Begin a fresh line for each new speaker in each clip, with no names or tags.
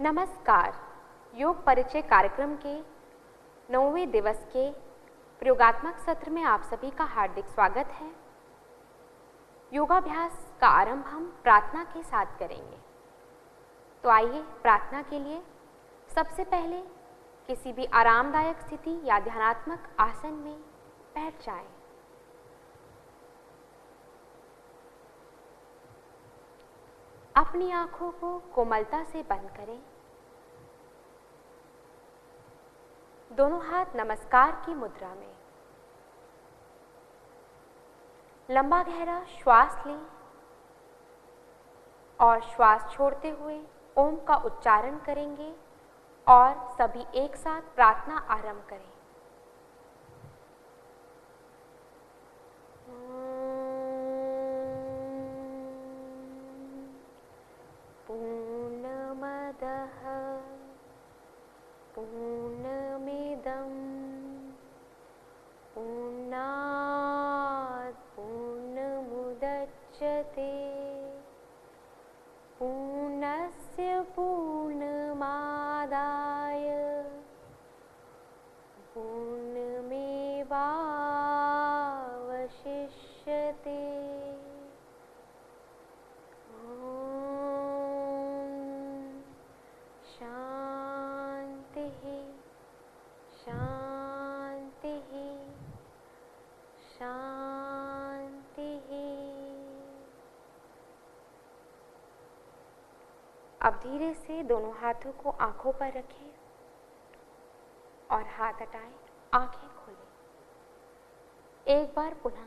नमस्कार। योग परिचय कार्यक्रम के 9वें दिवस के प्रयोगात्मक सत्र में आप सभी का हार्दिक स्वागत है। योगाभ्यास का आरंभ हम प्रार्थना के साथ करेंगे। तो आइए प्रार्थना के लिए सबसे पहले किसी भी आरामदायक स्थिति या ध्यानात्मक आसन में बैठ जाएं। अपनी आंखों को कोमलता से बंद करें। दोनों हाथ नमस्कार की मुद्रा में। लंबा गहरा श्वास लें और श्वास छोड़ते हुए ओम का उच्चारण करेंगे और सभी एक साथ प्रार्थना आरंभ करें। पूर्णमदः पूर्णमिदं पूर्णात् पूर्णमुदच्यते पूर्णस्य पूर्णमादाय पूर्णमेवावशिष्यते। अब धीरे से दोनों हाथों को आंखों पर रखें और हाथ हटाएं, आंखें खोलें। एक बार पुनः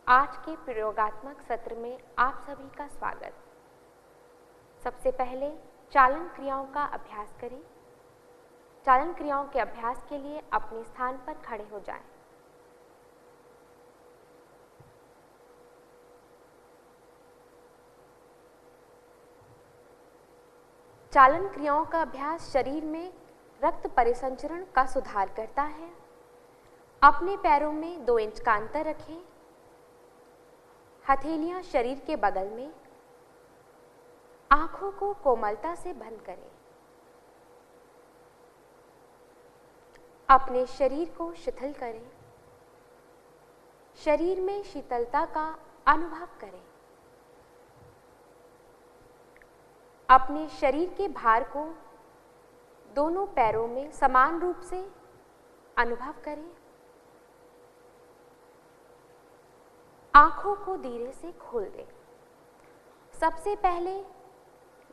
आज के प्रयोगात्मक सत्र में आप सभी का स्वागत। सबसे पहले चालन क्रियाओं का अभ्यास करें। चालन क्रियाओं के अभ्यास के लिए अपने स्थान पर खड़े हो जाएं। चालन क्रियाओं का अभ्यास शरीर में रक्त परिसंचरण का सुधार करता है। अपने पैरों में 2 इंच का अंतर रखें। हथेलियां शरीर के बगल में। आंखों को कोमलता से बंद करें। अपने शरीर को शिथिल करें। शरीर में शीतलता का अनुभव करें। अपने शरीर के भार को दोनों पैरों में समान रूप से अनुभव करें। आंखों को धीरे से खोल दें। सबसे पहले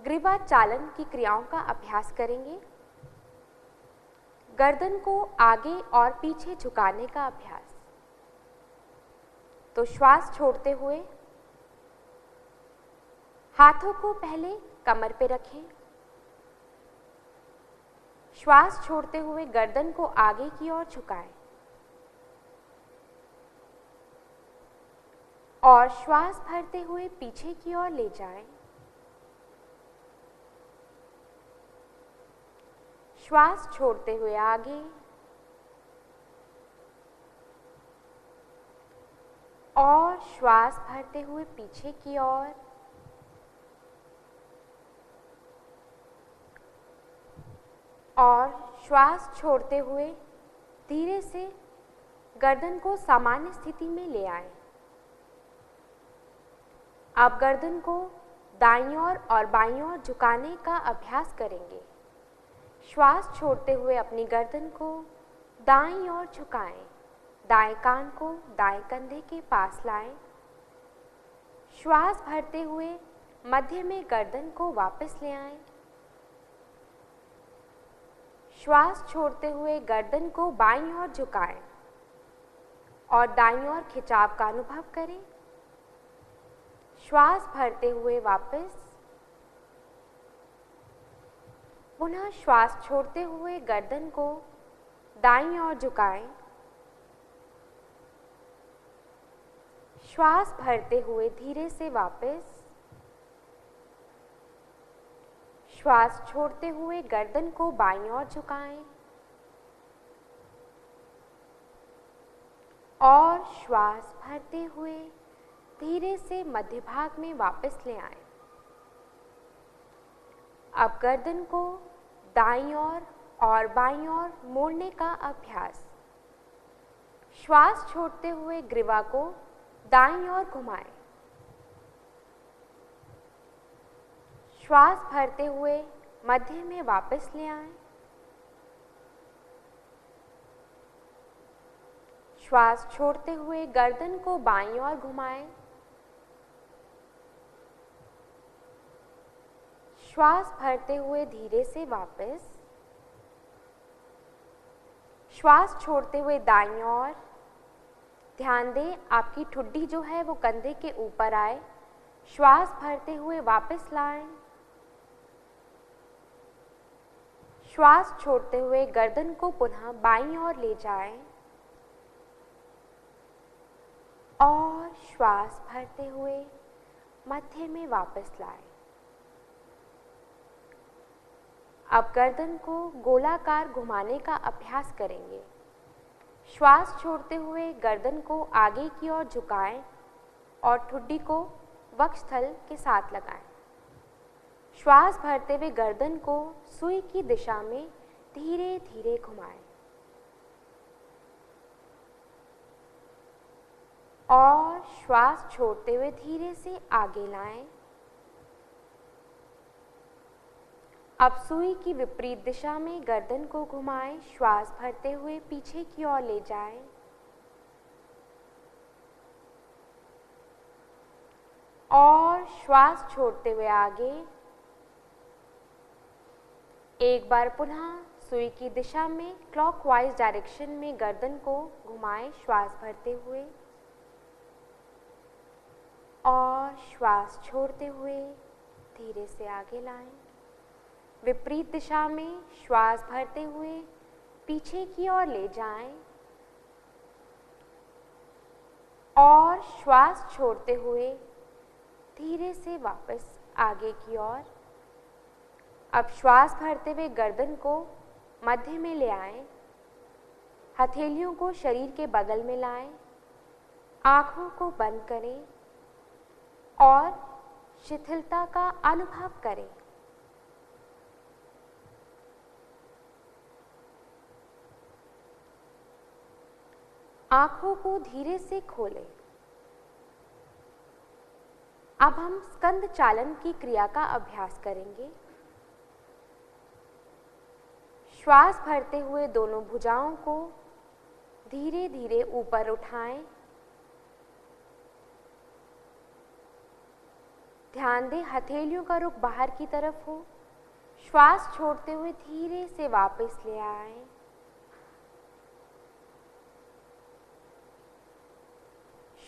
ग्रीवा चालन की क्रियाओं का अभ्यास करेंगे। गर्दन को आगे और पीछे झुकाने का अभ्यास। तो श्वास छोड़ते हुए हाथों को पहले कमर पे रखें। श्वास छोड़ते हुए गर्दन को आगे की ओर झुकाएं और श्वास भरते हुए पीछे की ओर ले जाएं। श्वास छोड़ते हुए आगे और श्वास भरते हुए पीछे की ओर और श्वास छोड़ते हुए धीरे से गर्दन को सामान्य स्थिति में ले आएं। आप गर्दन को दाईं ओर और बाईं ओर झुकाने का अभ्यास करेंगे। श्वास छोड़ते हुए अपनी गर्दन को दाईं ओर झुकाएं। दाएं कान को दाएं कंधे के पास लाएं। श्वास भरते हुए मध्य में गर्दन को वापस ले आएं। श्वास छोड़ते हुए गर्दन को बाईं ओर झुकाएं और दाईं ओर खिंचाव का अनुभव करें। श्वास भरते हुए वापस। पुनः श्वास छोड़ते हुए गर्दन को दाईं ओर झुकाएं। श्वास भरते हुए धीरे से वापस। श्वास छोड़ते हुए गर्दन को बाईं ओर झुकाएं और श्वास भरते हुए धीरे से मध्य भाग में वापस ले आएं। अब गर्दन को दाईं ओर और बाईं ओर मोड़ने का अभ्यास। श्वास छोड़ते हुए ग्रीवा को दाईं ओर घुमाएं। श्वास भरते हुए मध्य में वापस ले आएं। श्वास छोड़ते हुए गर्दन को बाईं ओर घुमाएं। श्वास भरते हुए धीरे से वापस। श्वास छोड़ते हुए दाईं ओर। ध्यान दें आपकी ठुड्डी जो है वो कंधे के ऊपर आए। श्वास भरते हुए वापस लाएं। श्वास छोड़ते हुए गर्दन को पुनः बाईं ओर ले जाएं और श्वास भरते हुए मध्य में वापस लाएं। अब गर्दन को गोलाकार घुमाने का अभ्यास करेंगे। श्वास छोड़ते हुए गर्दन को आगे की ओर झुकाएं और ठुड्डी को वक्षस्थल के साथ लगाएं। श्वास भरते हुए गर्दन को सुई की दिशा में धीरे धीरे घुमाएं और श्वास छोड़ते हुए धीरे से आगे लाएं। अब सुई की विपरीत दिशा में गर्दन को घुमाएं। श्वास भरते हुए पीछे की ओर ले जाएं और श्वास छोड़ते हुए आगे। एक बार पुनः सुई की दिशा में क्लॉकवाइज डायरेक्शन में गर्दन को घुमाएं। श्वास भरते हुए और श्वास छोड़ते हुए धीरे से आगे लाएं। विपरीत दिशा में श्वास भरते हुए पीछे की ओर ले जाएं और श्वास छोड़ते हुए धीरे से वापस आगे की ओर। अब श्वास भरते हुए गर्दन को मध्य में ले आएं। हथेलियों को शरीर के बगल में लाएं। आँखों को बंद करें और शिथिलता का अनुभव करें। आँखों को धीरे से खोलें। अब हम स्कंद चालन की क्रिया का अभ्यास करेंगे। श्वास भरते हुए दोनों भुजाओं को धीरे धीरे ऊपर उठाएं। ध्यान दें हथेलियों का रुख बाहर की तरफ हो। श्वास छोड़ते हुए धीरे से वापस ले आएं।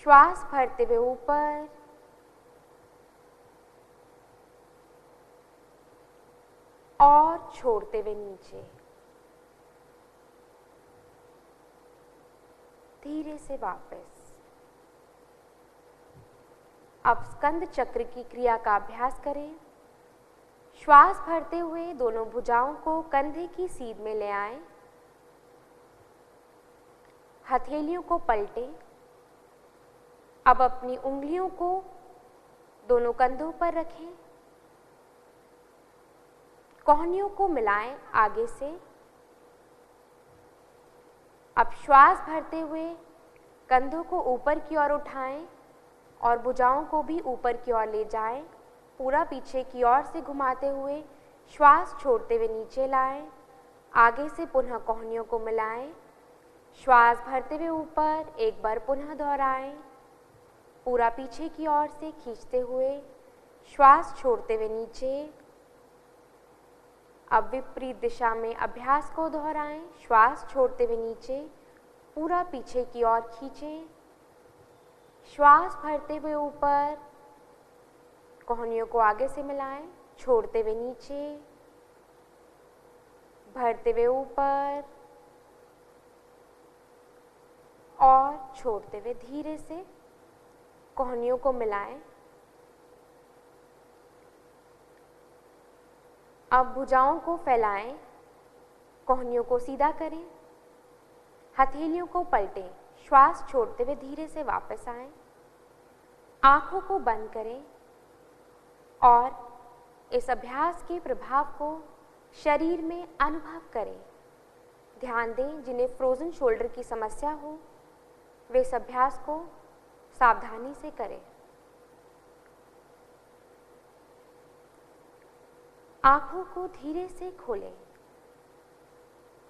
श्वास भरते हुए ऊपर और छोड़ते हुए नीचे। धीरे से वापस। अब स्कंद चक्र की क्रिया का अभ्यास करें। श्वास भरते हुए दोनों भुजाओं को कंधे की सीध में ले आएं। हथेलियों को पलटें। अब अपनी उंगलियों को दोनों कंधों पर रखें। कोहनियों को मिलाएं आगे से। अब श्वास भरते हुए कंधों को ऊपर की ओर उठाएं और भुजाओं को भी ऊपर की ओर ले जाएं। पूरा पीछे की ओर से घुमाते हुए श्वास छोड़ते हुए नीचे लाएं। आगे से पुनः कोहनियों को मिलाएं। श्वास भरते हुए ऊपर एक बार पुनः दोहराएं। पूरा पीछे की ओर से खींचते हुए श्वास छोड़ते हुए नीचे। अब विपरीत दिशा में अभ्यास को दोहराएं। श्वास छोड़ते हुए नीचे, पूरा पीछे की ओर खींचें। श्वास भरते हुए ऊपर, कोहनियों को आगे से मिलाएं, छोड़ते हुए नीचे, भरते हुए ऊपर और छोड़ते हुए धीरे से कोहनियों को मिलाएं। अब भुजाओं को फैलाएं, कोहनियों को सीधा करें, हथेलियों को पलटें, श्वास छोड़ते हुए धीरे से वापस आएं। आंखों को बंद करें और इस अभ्यास के प्रभाव को शरीर में अनुभव करें। ध्यान दें, जिन्हें फ्रोजन शोल्डर की समस्या हो वे इस अभ्यास को सावधानी से करें। आंखों को धीरे से खोलें।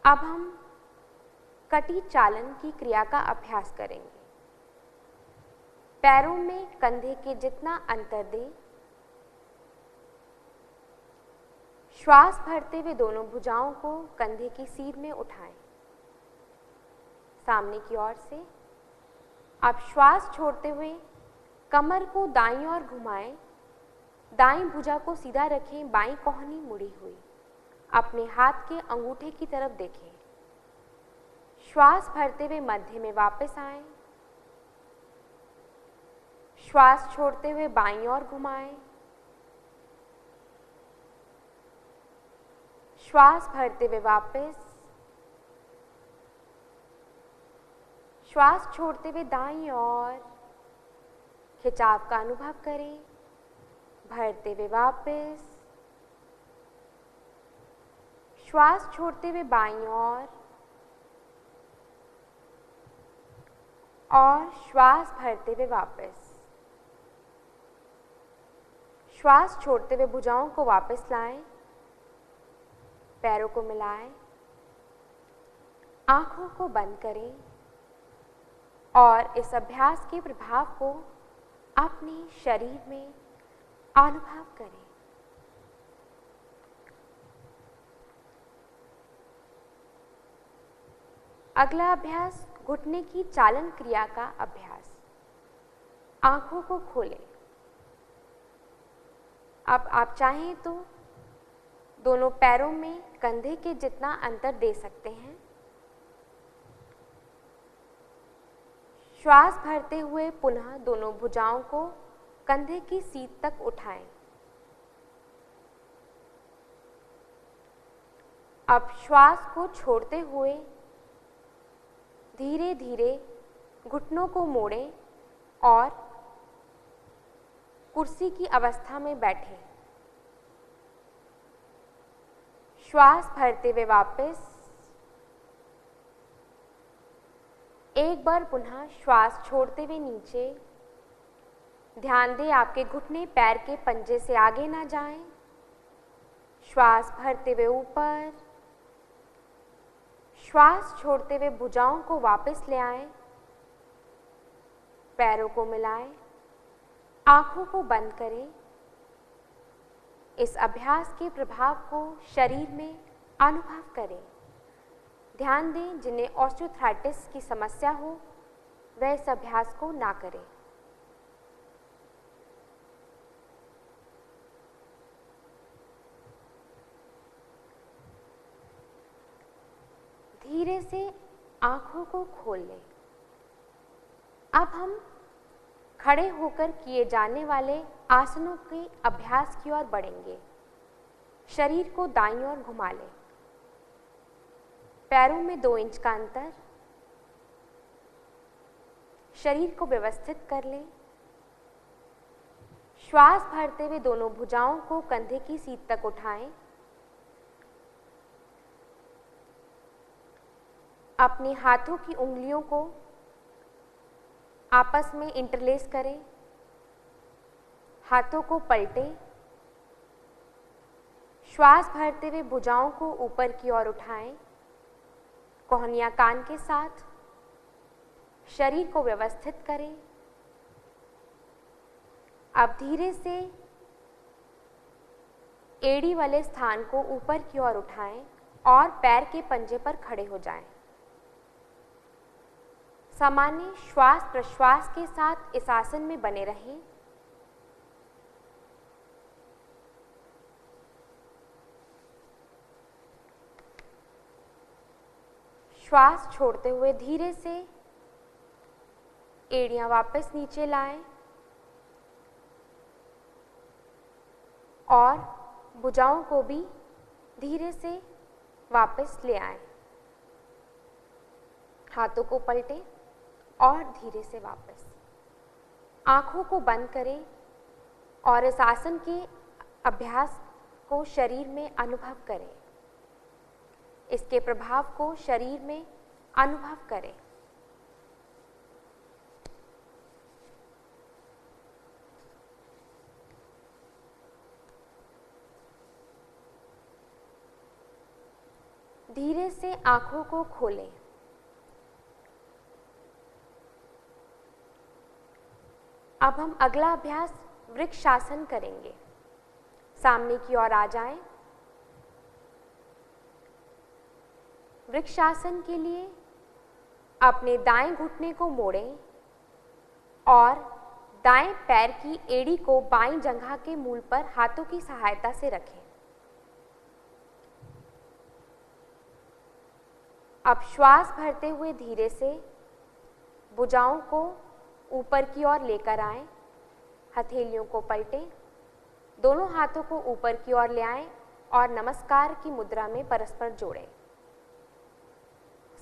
अब हम कटी चालन की क्रिया का अभ्यास करेंगे। पैरों में कंधे के जितना अंतर दें। श्वास भरते हुए दोनों भुजाओं को कंधे की सीध में उठाएं, सामने की ओर से। अब श्वास छोड़ते हुए कमर को दाईं ओर घुमाएं। दाईं भुजा को सीधा रखें, बाईं कोहनी मुड़ी हुई। अपने हाथ के अंगूठे की तरफ देखें। श्वास भरते हुए मध्य में वापस आएं। श्वास छोड़ते हुए बाईं ओर घुमाएं। श्वास भरते हुए वापस। श्वास छोड़ते हुए दाईं ओर। खिंचाव का अनुभव करें। भरते हुए वापस। श्वास छोड़ते हुए बाईं ओर और श्वास भरते हुए वापस। श्वास छोड़ते हुए भुजाओं को वापस लाएं। पैरों को मिलाएं। आंखों को बंद करें और इस अभ्यास के प्रभाव को अपने शरीर में अनुभव करें। अगला अभ्यास घुटने की चालन क्रिया का अभ्यास। आंखों को खोलें। अब आप चाहें तो दोनों पैरों में कंधे के जितना अंतर दे सकते हैं। श्वास भरते हुए पुनः दोनों भुजाओं को कंधे की सीध तक उठाएं। अब श्वास को छोड़ते हुए धीरे धीरे घुटनों को मोड़ें और कुर्सी की अवस्था में बैठें। श्वास भरते हुए वापस। एक बार पुनः श्वास छोड़ते हुए नीचे। ध्यान दें आपके घुटने पैर के पंजे से आगे ना जाएं। श्वास भरते हुए ऊपर। श्वास छोड़ते हुए भुजाओं को वापस ले आएं। पैरों को मिलाएं। आंखों को बंद करें। इस अभ्यास के प्रभाव को शरीर में अनुभव करें। ध्यान दें, जिन्हें ऑस्टियोआर्थराइटिस की समस्या हो वह इस अभ्यास को ना करें। धीरे से आंखों को खोल लें। अब हम खड़े होकर किए जाने वाले आसनों के अभ्यास की ओर बढ़ेंगे। शरीर को दाईं ओर घुमा लें। पैरों में 2 इंच का अंतर। शरीर को व्यवस्थित कर लें। श्वास भरते हुए दोनों भुजाओं को कंधे की सीध तक उठाएं। अपने हाथों की उंगलियों को आपस में इंटरलेस करें। हाथों को पलटें। श्वास भरते हुए भुजाओं को ऊपर की ओर उठाएं। कोहनियां कान के साथ। शरीर को व्यवस्थित करें। अब धीरे से एड़ी वाले स्थान को ऊपर की ओर उठाएं और पैर के पंजे पर खड़े हो जाएं। सामान्य श्वास प्रश्वास के साथ इस आसन में बने रहें। श्वास छोड़ते हुए धीरे से एड़ियां वापस नीचे लाएं और भुजाओं को भी धीरे से वापस ले आएं। हाथों को पलटें और धीरे से वापस। आंखों को बंद करें और इस आसन के अभ्यास को शरीर में अनुभव करें। इसके प्रभाव को शरीर में अनुभव करें। धीरे से आंखों को खोलें। अब हम अगला अभ्यास वृक्षासन करेंगे। सामने की ओर आ जाएं। वृक्षासन के लिए अपने दाएं घुटने को मोड़ें और दाएं पैर की एड़ी को बाईं जंघा के मूल पर हाथों की सहायता से रखें। अब श्वास भरते हुए धीरे से भुजाओं को ऊपर की ओर लेकर आएं। हथेलियों को पलटें, दोनों हाथों को ऊपर की ओर ले आएं और नमस्कार की मुद्रा में परस्पर जोड़ें।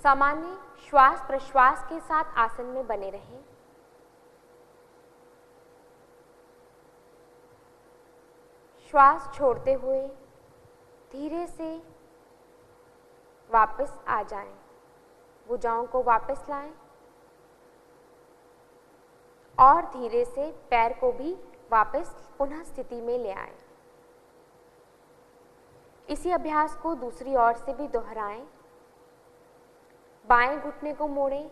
सामान्य श्वास प्रश्वास के साथ आसन में बने रहें। श्वास छोड़ते हुए धीरे से वापस आ जाएं। भुजाओं को वापस लाएं और धीरे से पैर को भी वापस पुनः स्थिति में ले आएं। इसी अभ्यास को दूसरी ओर से भी दोहराएं। बाएं घुटने को मोड़ें,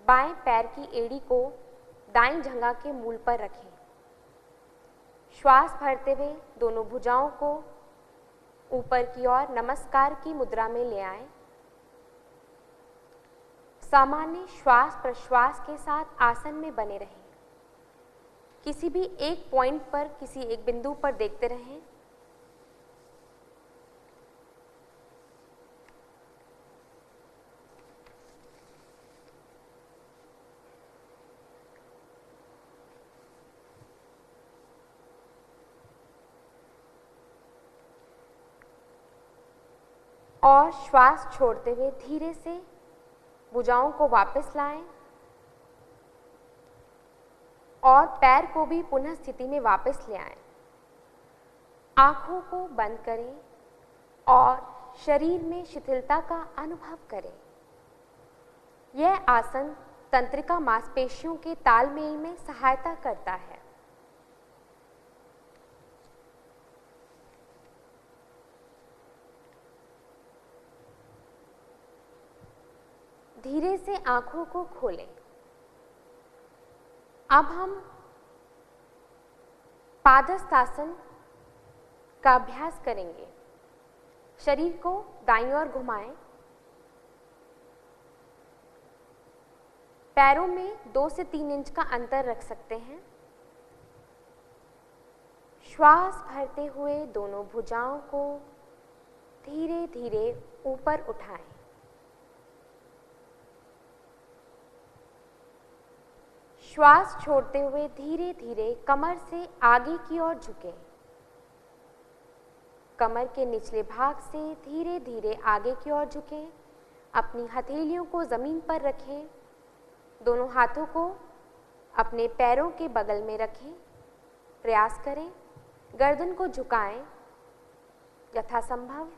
बाएं पैर की एड़ी को दाईं जंघा के मूल पर रखें। श्वास भरते हुए दोनों भुजाओं को ऊपर की ओर नमस्कार की मुद्रा में ले आएं। सामान्य श्वास प्रश्वास के साथ आसन में बने रहें। किसी भी एक पॉइंट पर, किसी एक बिंदु पर देखते रहें। और श्वास छोड़ते हुए धीरे से भुजाओं को वापस लाएं और पैर को भी पुनः स्थिति में वापस ले आएं। आंखों को बंद करें और शरीर में शिथिलता का अनुभव करें। यह आसन तंत्रिका मांसपेशियों के तालमेल में सहायता करता है। धीरे से आंखों को खोलें। अब हम पादहस्तासन का अभ्यास करेंगे। शरीर को दाईं ओर घुमाएं। पैरों में 2 से 3 इंच का अंतर रख सकते हैं। श्वास भरते हुए दोनों भुजाओं को धीरे धीरे ऊपर उठाएं। श्वास छोड़ते हुए धीरे धीरे कमर से आगे की ओर झुकें। कमर के निचले भाग से धीरे धीरे आगे की ओर झुकें। अपनी हथेलियों को जमीन पर रखें। दोनों हाथों को अपने पैरों के बगल में रखें। प्रयास करें, गर्दन को झुकाएं यथासंभव।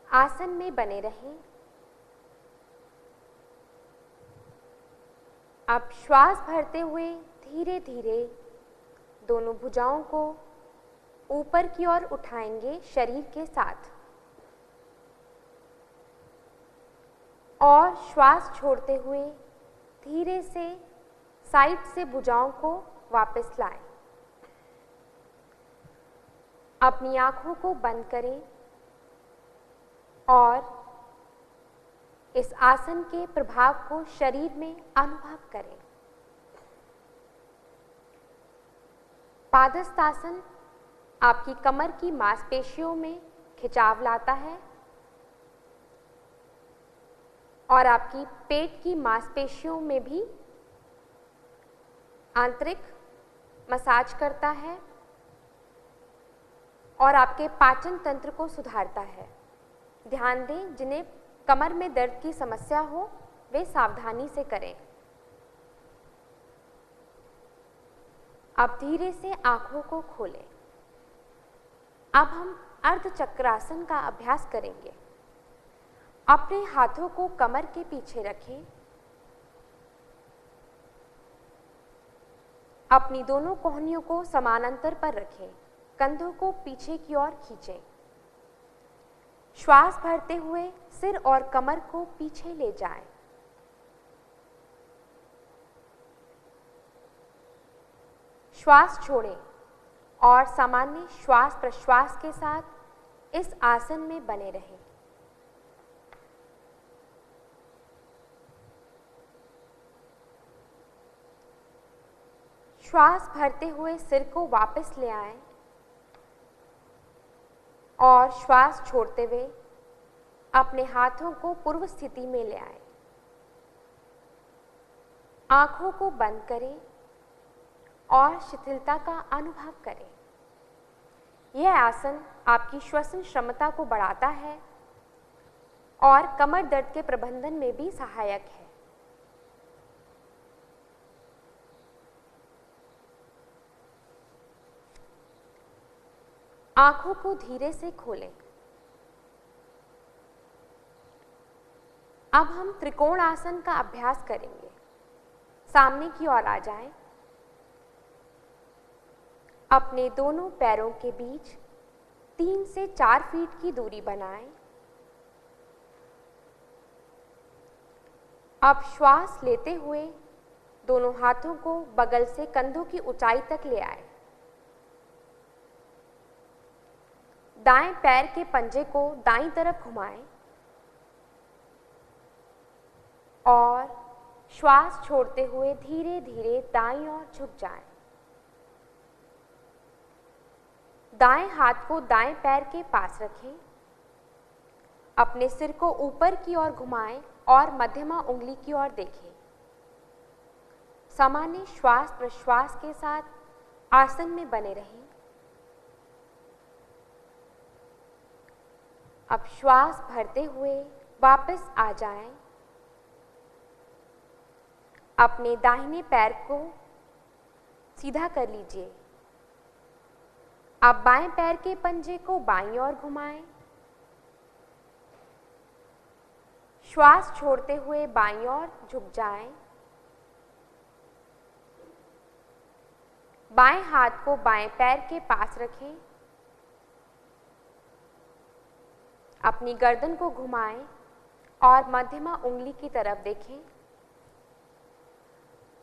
आसन में बने रहें। अब श्वास भरते हुए धीरे धीरे दोनों भुजाओं को ऊपर की ओर उठाएंगे शरीर के साथ और श्वास छोड़ते हुए धीरे से साइड से भुजाओं को वापस लाएं। अपनी आंखों को बंद करें और इस आसन के प्रभाव को शरीर में अनुभव करें। पादहस्तासन आपकी कमर की मांसपेशियों में खिंचाव लाता है और आपकी पेट की मांसपेशियों में भी आंतरिक मसाज करता है और आपके पाचन तंत्र को सुधारता है। ध्यान दें, जिन्हें कमर में दर्द की समस्या हो वे सावधानी से करें। अब धीरे से आंखों को खोलें। अब हम अर्धचक्रासन का अभ्यास करेंगे। अपने हाथों को कमर के पीछे रखें। अपनी दोनों कोहनियों को समानांतर पर रखें। कंधों को पीछे की ओर खींचें। श्वास भरते हुए सिर और कमर को पीछे ले जाएं। श्वास छोड़ें और सामान्य श्वास प्रश्वास के साथ इस आसन में बने रहें। श्वास भरते हुए सिर को वापस ले आएं और श्वास छोड़ते हुए अपने हाथों को पूर्व स्थिति में ले आएं। आंखों को बंद करें और शिथिलता का अनुभव करें। यह आसन आपकी श्वसन क्षमता को बढ़ाता है और कमर दर्द के प्रबंधन में भी सहायक है। आंखों को धीरे से खोलें। अब हम त्रिकोण आसन का अभ्यास करेंगे। सामने की ओर आ जाएं। अपने दोनों पैरों के बीच 3 से 4 फीट की दूरी बनाएं। अब श्वास लेते हुए दोनों हाथों को बगल से कंधों की ऊंचाई तक ले आएं। दाएं पैर के पंजे को दाईं तरफ घुमाएं और श्वास छोड़ते हुए धीरे धीरे दाईं ओर झुक जाएं। दाएं हाथ को दाएं पैर के पास रखें। अपने सिर को ऊपर की ओर घुमाएं और मध्यमा उंगली की ओर देखें। सामान्य श्वास प्रश्वास के साथ आसन में बने रहें। अब श्वास भरते हुए वापस आ जाएं। अपने दाहिने पैर को सीधा कर लीजिए। अब बाएं पैर के पंजे को बाईं ओर घुमाएं। श्वास छोड़ते हुए बाईं ओर झुक जाएं। बाएं हाथ को बाएं पैर के पास रखें। अपनी गर्दन को घुमाएं और मध्यमा उंगली की तरफ देखें।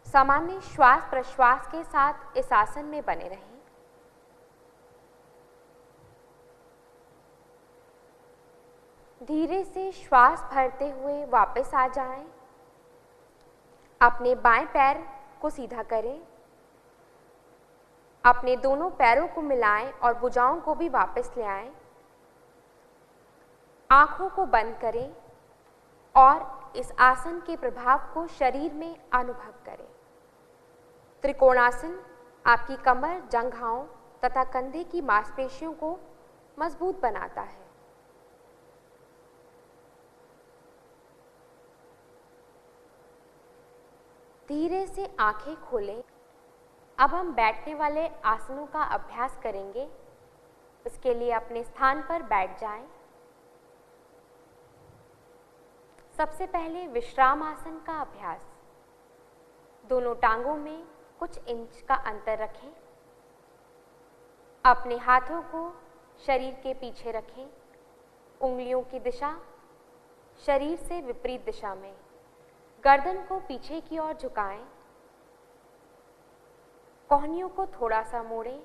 सामान्य श्वास प्रश्वास के साथ इस आसन में बने रहें। धीरे से श्वास भरते हुए वापस आ जाएं। अपने बाएं पैर को सीधा करें। अपने दोनों पैरों को मिलाएं और भुजाओं को भी वापस ले आएं। आंखों को बंद करें और इस आसन के प्रभाव को शरीर में अनुभव करें। त्रिकोणासन आपकी कमर, जंघाओं तथा कंधे की मांसपेशियों को मजबूत बनाता है। धीरे से आंखें खोलें। अब हम बैठने वाले आसनों का अभ्यास करेंगे। इसके लिए अपने स्थान पर बैठ जाएं। सबसे पहले विश्राम आसन का अभ्यास। दोनों टांगों में कुछ इंच का अंतर रखें। अपने हाथों को शरीर के पीछे रखें। उंगलियों की दिशा शरीर से विपरीत दिशा में। गर्दन को पीछे की ओर झुकाएं। कोहनियों को थोड़ा सा मोड़ें।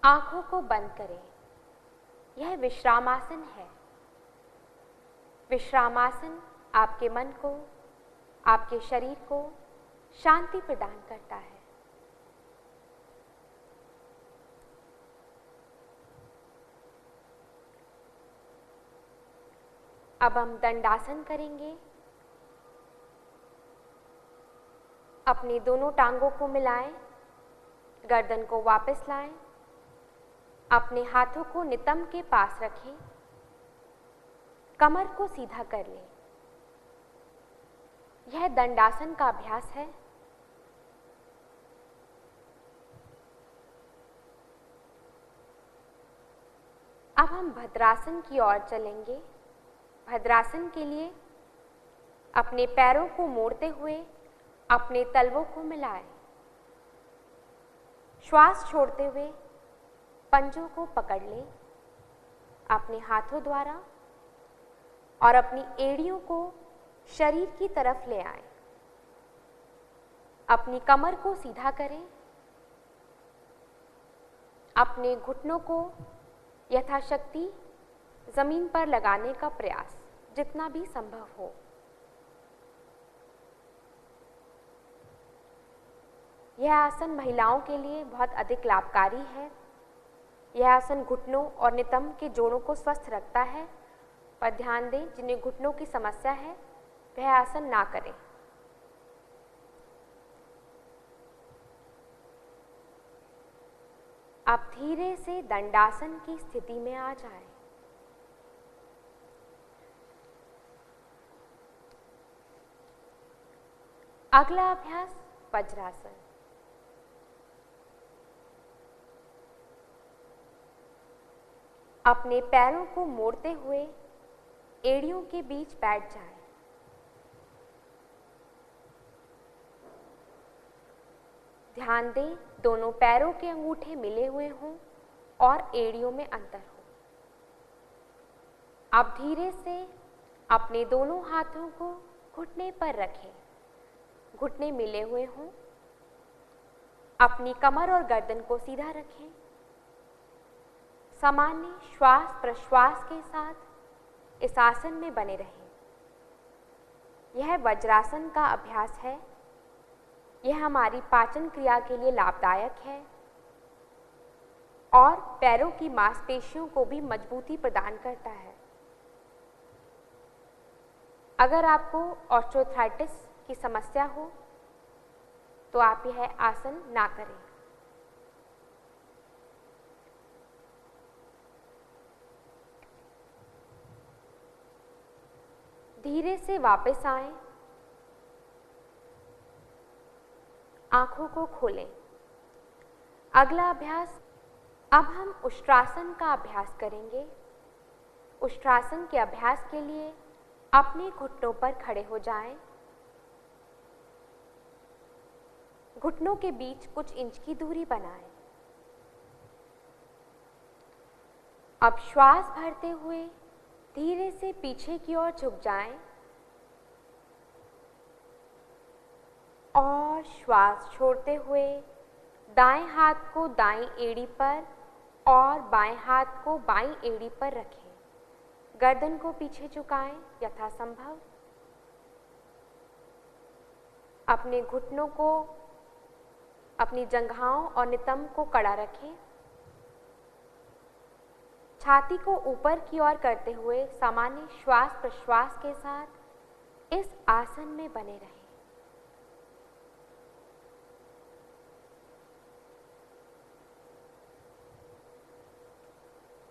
आंखों को बंद करें। यह विश्रामासन है। विश्रामासन आपके मन को, आपके शरीर को शांति प्रदान करता है। अब हम दंडासन करेंगे। अपनी दोनों टांगों को मिलाएं, गर्दन को वापस लाएं, अपने हाथों को नितंब के पास रखें, कमर को सीधा कर लें। यह दंडासन का अभ्यास है। अब हम भद्रासन की ओर चलेंगे। भद्रासन के लिए अपने पैरों को मोड़ते हुए अपने तलवों को मिलाएं। श्वास छोड़ते हुए पंजों को पकड़ लें अपने हाथों द्वारा और अपनी एड़ियों को शरीर की तरफ ले आएं। अपनी कमर को सीधा करें। अपने घुटनों को यथाशक्ति जमीन पर लगाने का प्रयास जितना भी संभव हो। यह आसन महिलाओं के लिए बहुत अधिक लाभकारी है। यह आसन घुटनों और नितंब के जोड़ों को स्वस्थ रखता है, पर ध्यान दें जिन्हें घुटनों की समस्या है वह आसन ना करें। आप धीरे से दंडासन की स्थिति में आ जाएं। अगला अभ्यास वज्रासन। अपने पैरों को मोड़ते हुए एड़ियों के बीच बैठ जाएं। ध्यान दें दोनों पैरों के अंगूठे मिले हुए हों और एड़ियों में अंतर हो। अब धीरे से अपने दोनों हाथों को घुटने पर रखें। घुटने मिले हुए हों। अपनी कमर और गर्दन को सीधा रखें। सामान्य श्वास प्रश्वास के साथ इस आसन में बने रहें। यह वज्रासन का अभ्यास है। यह हमारी पाचन क्रिया के लिए लाभदायक है और पैरों की मांसपेशियों को भी मजबूती प्रदान करता है। अगर आपको ऑस्टियोआर्थराइटिस की समस्या हो तो आप यह आसन ना करें। धीरे से वापस आएं। आंखों को खोलें। अगला अभ्यास, अब हम उष्ट्रासन का अभ्यास करेंगे। उष्ट्रासन के अभ्यास के लिए अपने घुटनों पर खड़े हो जाएं। घुटनों के बीच कुछ इंच की दूरी बनाएं। अब श्वास भरते हुए धीरे से पीछे की ओर झुक जाएं और श्वास छोड़ते हुए दाएं हाथ को दाईं एड़ी पर और बाएं हाथ को बाईं एड़ी पर रखें। गर्दन को पीछे झुकाएं यथासंभव। अपने घुटनों को, अपनी जंघाओं और नितंब को कड़ा रखें। छाती को ऊपर की ओर करते हुए सामान्य श्वास प्रश्वास के साथ इस आसन में बने रहें।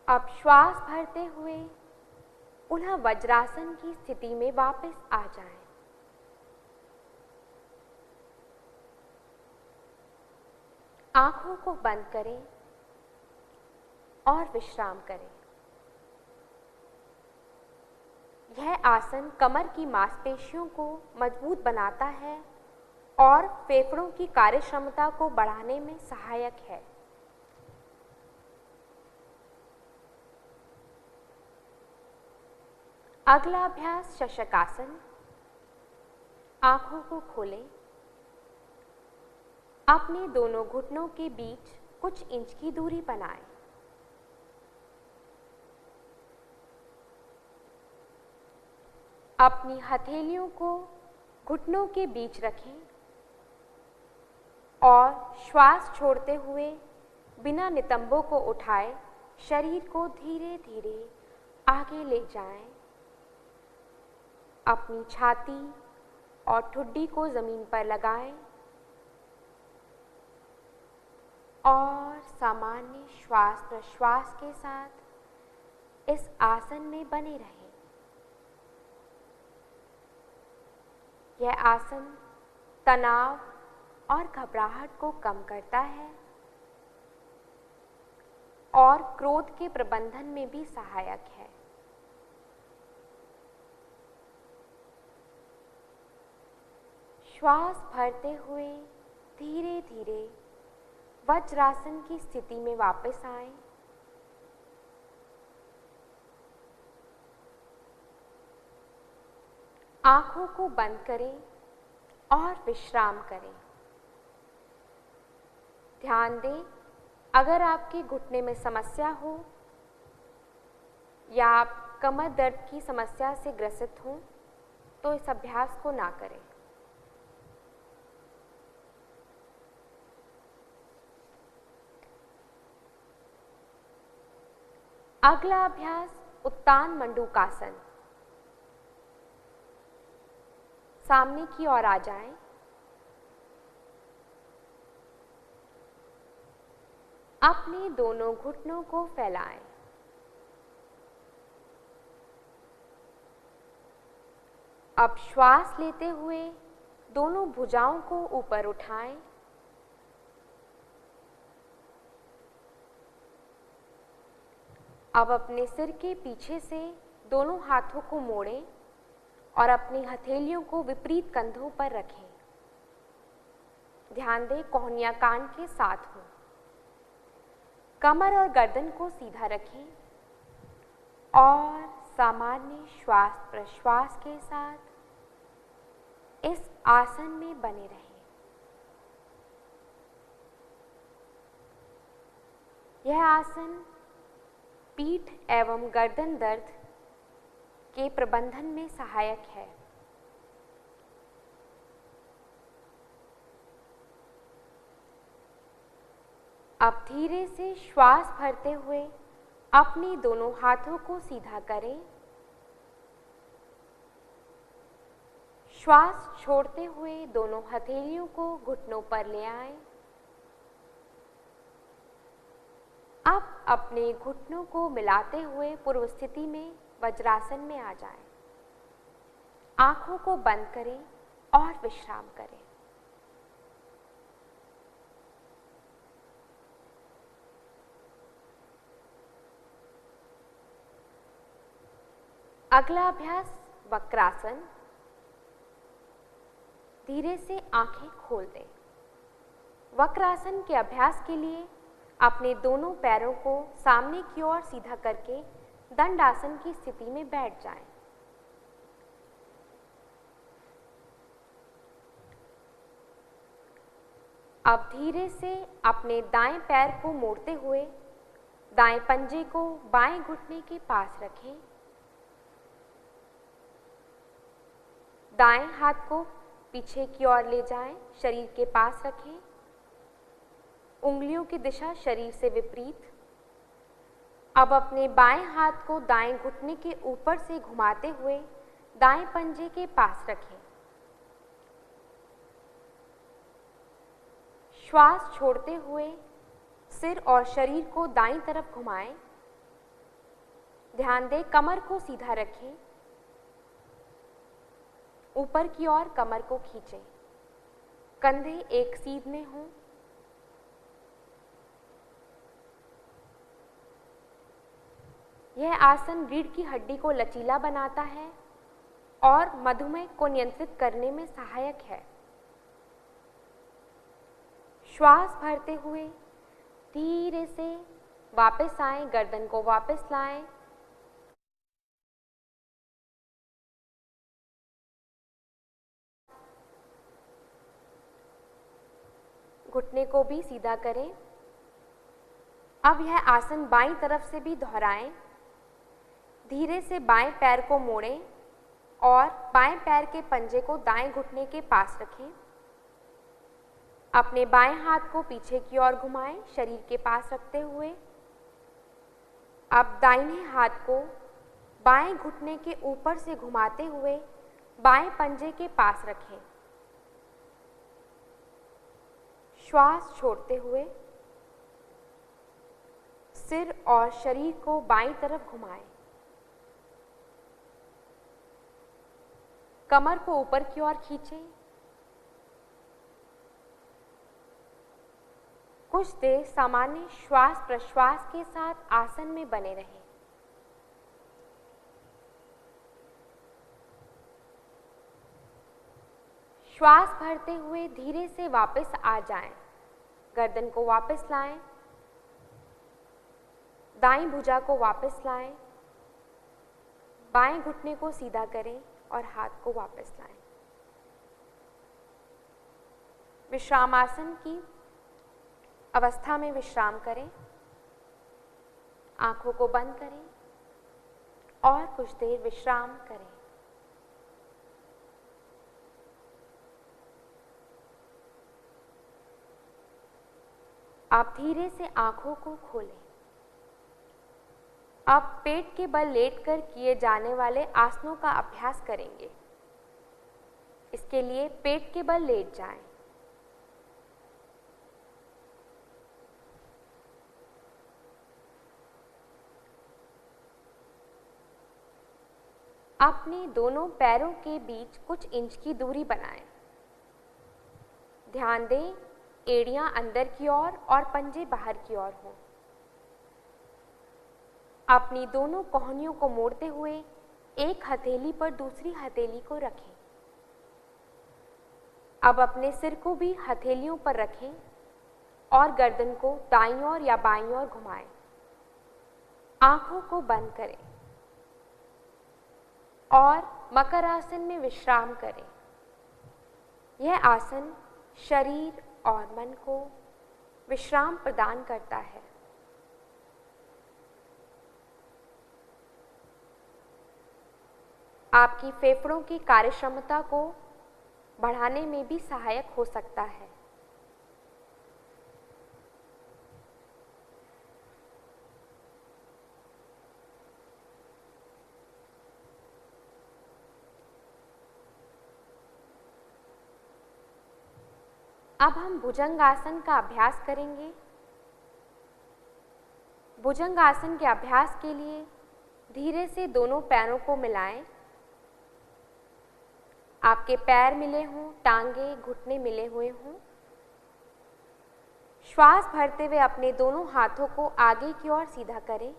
अब श्वास भरते हुए पुनः वज्रासन की स्थिति में वापस आ जाएं। आंखों को बंद करें और विश्राम करें। यह आसन कमर की मांसपेशियों को मजबूत बनाता है और फेफड़ों की कार्यक्षमता को बढ़ाने में सहायक है। अगला अभ्यास शशकासन। आंखों को खोलें। अपने दोनों घुटनों के बीच कुछ इंच की दूरी बनाएं। अपनी हथेलियों को घुटनों के बीच रखें और श्वास छोड़ते हुए बिना नितंबों को उठाए शरीर को धीरे धीरे आगे ले जाएं। अपनी छाती और ठुड्डी को जमीन पर लगाएं और सामान्य श्वास प्रश्वास के साथ इस आसन में बने रहें। यह आसन तनाव और घबराहट को कम करता है और क्रोध के प्रबंधन में भी सहायक है। श्वास भरते हुए धीरे धीरे वज्रासन की स्थिति में वापस आएं। आंखों को बंद करें और विश्राम करें। ध्यान दें, अगर आपके घुटने में समस्या हो या आप कमर दर्द की समस्या से ग्रसित हों तो इस अभ्यास को ना करें। अगला अभ्यास उत्तान मंडूकासन। सामने की ओर आ जाएं। अपने दोनों घुटनों को फैलाएं। अब श्वास लेते हुए दोनों भुजाओं को ऊपर उठाएं। अब अपने सिर के पीछे से दोनों हाथों को मोड़ें और अपनी हथेलियों को विपरीत कंधों पर रखें। ध्यान दें, कोहनियां कान के साथ हो। कमर और गर्दन को सीधा रखें और सामान्य श्वास प्रश्वास के साथ इस आसन में बने रहें। यह आसन पीठ एवं गर्दन दर्द के प्रबंधन में सहायक है। अब धीरे से श्वास भरते हुए अपने दोनों हाथों को सीधा करें। श्वास छोड़ते हुए दोनों हथेलियों को घुटनों पर ले आएं। अब अपने घुटनों को मिलाते हुए पूर्व स्थिति में वज्रासन में आ जाएं। आंखों को बंद करें और विश्राम करें। अगला अभ्यास वक्रासन। धीरे से आंखें खोल दें। वक्रासन के अभ्यास के लिए अपने दोनों पैरों को सामने की ओर सीधा करके दंडासन की स्थिति में बैठ जाएं। अब धीरे से अपने दाएं पैर को मोड़ते हुए दाएं पंजे को बाएं घुटने के पास रखें। दाएं हाथ को पीछे की ओर ले जाएं, शरीर के पास रखें। उंगलियों की दिशा शरीर से विपरीत। अब अपने बाएं हाथ को दाएं घुटने के ऊपर से घुमाते हुए दाएं पंजे के पास रखें। श्वास छोड़ते हुए सिर और शरीर को दाईं तरफ घुमाएं। ध्यान दें, कमर को सीधा रखें। ऊपर की ओर कमर को खींचें। कंधे एक सीधे हों। यह आसन रीढ़ की हड्डी को लचीला बनाता है और मधुमेह को नियंत्रित करने में सहायक है। श्वास भरते हुए धीरे से वापस आएं, गर्दन को वापस लाएं। घुटने को भी सीधा करें। अब यह आसन बाईं तरफ से भी दोहराएं। धीरे से बाएं पैर को मोड़ें और बाएं पैर के पंजे को दाएं घुटने के पास रखें। अपने बाएं हाथ को पीछे की ओर घुमाएं, शरीर के पास रखते हुए। अब दाहिने हाथ को बाएं घुटने के ऊपर से घुमाते हुए बाएं पंजे के पास रखें। श्वास छोड़ते हुए सिर और शरीर को बाईं तरफ घुमाएं। कमर को ऊपर की ओर खींचें। कुछ देर सामान्य श्वास प्रश्वास के साथ आसन में बने रहें। श्वास भरते हुए धीरे से वापस आ जाएं। गर्दन को वापस लाएं, दाईं भुजा को वापस लाएं, बाएं घुटने को सीधा करें और हाथ को वापस लाएं। विश्राम आसन की अवस्था में विश्राम करें। आंखों को बंद करें और कुछ देर विश्राम करें। आप धीरे से आंखों को खोलें। आप पेट के बल लेटकर किए जाने वाले आसनों का अभ्यास करेंगे। इसके लिए पेट के बल लेट जाएं। अपने दोनों पैरों के बीच कुछ इंच की दूरी बनाएं। ध्यान दें, एड़ियां अंदर की ओर और पंजे बाहर की ओर हों। अपनी दोनों कोहनियों को मोड़ते हुए एक हथेली पर दूसरी हथेली को रखें। अब अपने सिर को भी हथेलियों पर रखें और गर्दन को दाईं ओर या बाईं ओर घुमाएं। आंखों को बंद करें और मकर आसन में विश्राम करें। यह आसन शरीर और मन को विश्राम प्रदान करता है। आपकी फेफड़ों की कार्यक्षमता को बढ़ाने में भी सहायक हो सकता है। अब हम भुजंग आसन का अभ्यास करेंगे। भुजंग आसन के अभ्यास के लिए धीरे से दोनों पैरों को मिलाएं। आपके पैर मिले हों, टांगे घुटने मिले हुए हों। श्वास भरते हुए अपने दोनों हाथों को आगे की ओर सीधा करें।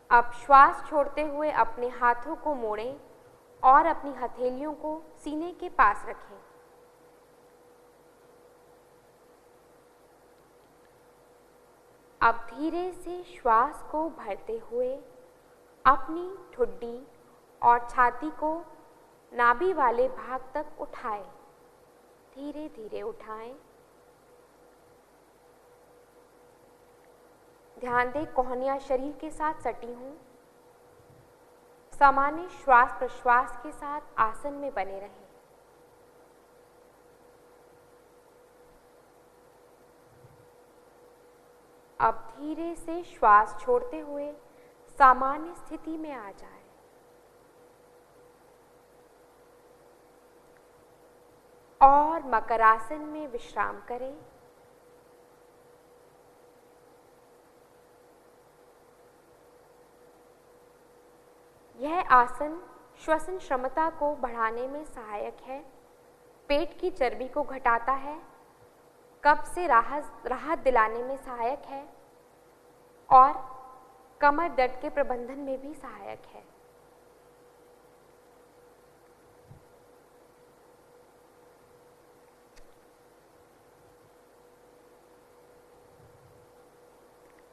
अब श्वास छोड़ते हुए अपने हाथों को मोड़ें और अपनी हथेलियों को सीने के पास रखें। अब धीरे से श्वास को भरते हुए अपनी ठुड्डी और छाती को नाभि वाले भाग तक उठाएं। धीरे धीरे उठाएं। ध्यान दें, कोहनियां शरीर के साथ सटी हों। सामान्य श्वास प्रश्वास के साथ आसन में बने रहें। अब धीरे से श्वास छोड़ते हुए सामान्य स्थिति में आ जाएं। और मकर आसन में विश्राम करें। यह आसन श्वसन क्षमता को बढ़ाने में सहायक है, पेट की चर्बी को घटाता है, कब्ज से राहत दिलाने में सहायक है और कमर दर्द के प्रबंधन में भी सहायक है।